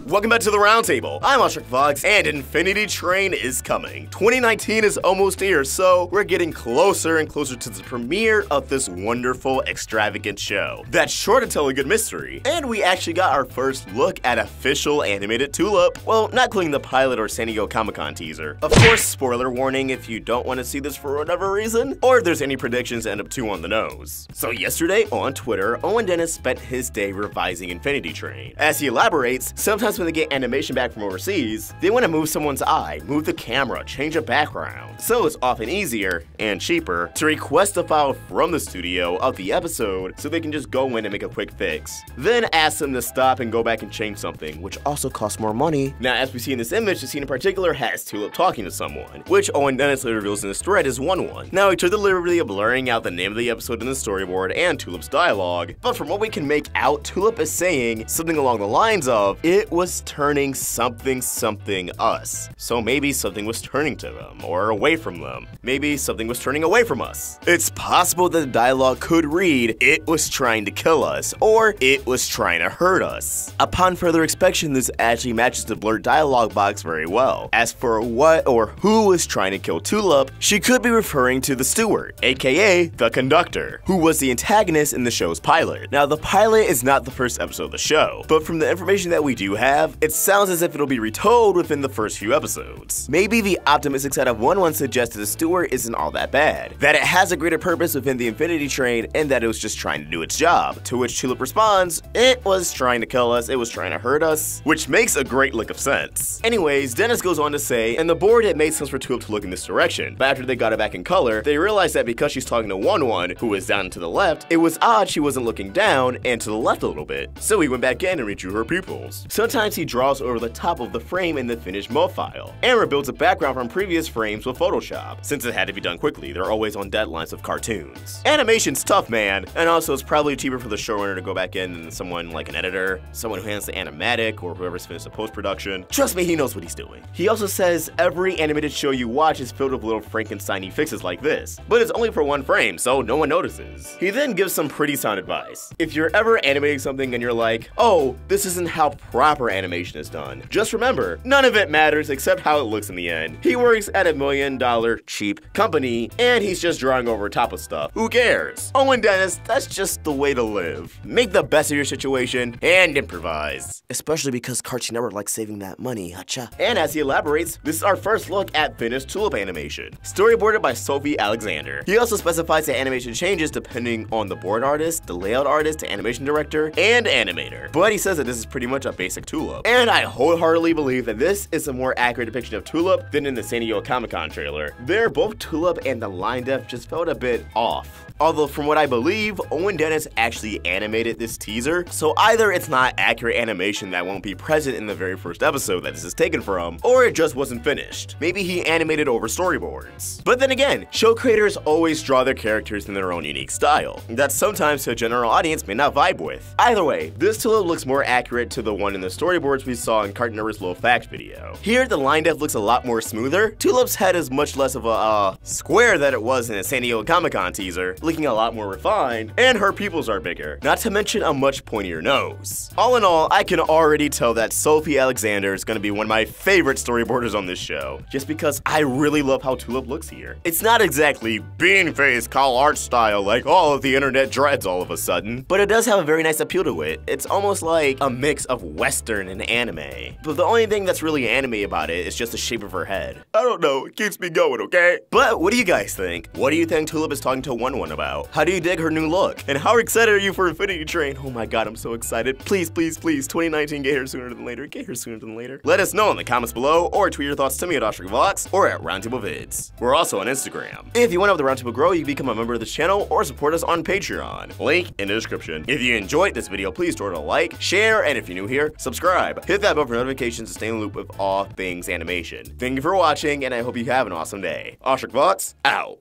Welcome back to the Roundtable. I'm AwestruckVox, and Infinity Train is coming. 2019 is almost here, so we're getting closer and closer to the premiere of this wonderful, extravagant show that's sure to tell a good mystery. And we actually got our first look at official animated Tulip. Well, not including the pilot or San Diego Comic-Con teaser. Of course, spoiler warning if you don't want to see this for whatever reason, or if there's any predictions that end up too on the nose. So yesterday on Twitter, Owen Dennis spent his day revising Infinity Train. As he elaborates, sometimes when they get animation back from overseas, they want to move someone's eye, move the camera, change a background. So it's often easier, and cheaper, to request a file from the studio of the episode so they can just go in and make a quick fix. Then ask them to stop and go back and change something, which also costs more money. Now, as we see in this image, the scene in particular has Tulip talking to someone, which Owen Dennis later reveals in his thread is 1-1. Now, he took the liberty of blurring out the name of the episode in the storyboard and Tulip's dialogue, but from what we can make out, Tulip is saying something along the lines of, it was turning something us. So maybe something was turning to them, or away from them. Maybe something was turning away from us. It's possible that the dialogue could read, it was trying to kill us, or it was trying to hurt us. Upon further inspection, this actually matches the blurred dialogue box very well. As for what or who was trying to kill Tulip, she could be referring to the steward, aka the conductor, who was the antagonist in the show's pilot. Now, the pilot is not the first episode of the show, but from the information that we do have, it sounds as if it'll be retold within the first few episodes. Maybe the optimistic side of 1-1 suggests that the steward isn't all that bad, that it has a greater purpose within the Infinity Train, and that it was just trying to do its job. To which Tulip responds, it was trying to kill us, it was trying to hurt us, which makes a great lick of sense. Anyways, Dennis goes on to say, and the board it made sense for Tulip to look in this direction, but after they got it back in color, they realized that because she's talking to 1-1, who is down to the left, it was odd she wasn't looking down and to the left a little bit. So he went back in and redrew her pupils. Sometimes he draws over the top of the frame in the finished MO file, and rebuilds a background from previous frames with Photoshop, since it had to be done quickly. They're always on deadlines of cartoons. Animation's tough, man, and also it's probably cheaper for the showrunner to go back in than someone like an editor, someone who handles the animatic, or whoever's finished the post-production. Trust me, he knows what he's doing. He also says every animated show you watch is filled with little Frankenstein-y fixes like this, but it's only for one frame, so no one notices. He then gives some pretty sound advice. If you're ever animating something and you're like, oh, this isn't how proper animation is done, just remember, none of it matters except how it looks in the end. He works at $1 million cheap company, and he's just drawing over top of stuff. Who cares? Owen Dennis, that's just the way to live. Make the best of your situation and improvise. Especially because Cartoon Network likes saving that money, hacha. And as he elaborates, this is our first look at finished Tulip animation, storyboarded by Sophie Alexander. He also specifies that animation changes depending on the board artist, the layout artist, the animation director, and animator. But he says that this is pretty much a basic Tulip. And I wholeheartedly believe that this is a more accurate depiction of Tulip than in the San Diego Comic-Con trailer. There, both Tulip and the line depth just felt a bit off. Although from what I believe, Owen Dennis actually animated this teaser, so either it's not accurate animation that won't be present in the very first episode that this is taken from, or it just wasn't finished. Maybe he animated over storyboards. But then again, show creators always draw their characters in their own unique style, that sometimes to a general audience may not vibe with. Either way, this Tulip looks more accurate to the one in the storyboards we saw in Cartoon Network's Little Facts video. Here, the line depth looks a lot more smoother. Tulip's head is much less of a, square that it was in a San Diego Comic-Con teaser, looking a lot more refined, and her pupils are bigger, not to mention a much pointier nose. All in all, I can already tell that Sophie Alexander is gonna be one of my favorite storyboarders on this show, just because I really love how Tulip looks here. It's not exactly bean-face call art style like all of the internet dreads all of a sudden, but it does have a very nice appeal to it. It's almost like a mix of Western and anime. But the only thing that's really anime about it is just the shape of her head. I don't know, it keeps me going, okay? But what do you guys think? What do you think Tulip is talking to 1-1 about? How do you dig her new look? And how excited are you for Infinity Train? Oh my god, I'm so excited. Please, please, please, 2019, get here sooner than later. Get here sooner than later. Let us know in the comments below, or tweet your thoughts to me at AwestruckVox or at Roundtable Vids. We're also on Instagram. If you want to help the Roundtable grow, you can become a member of this channel or support us on Patreon. Link in the description. If you enjoyed this video, please throw it a like, share, and if you're new here, subscribe. Hit that bell for notifications to stay in the loop with all things animation. Thank you for watching, and I hope you have an awesome day. AwestruckVox, out.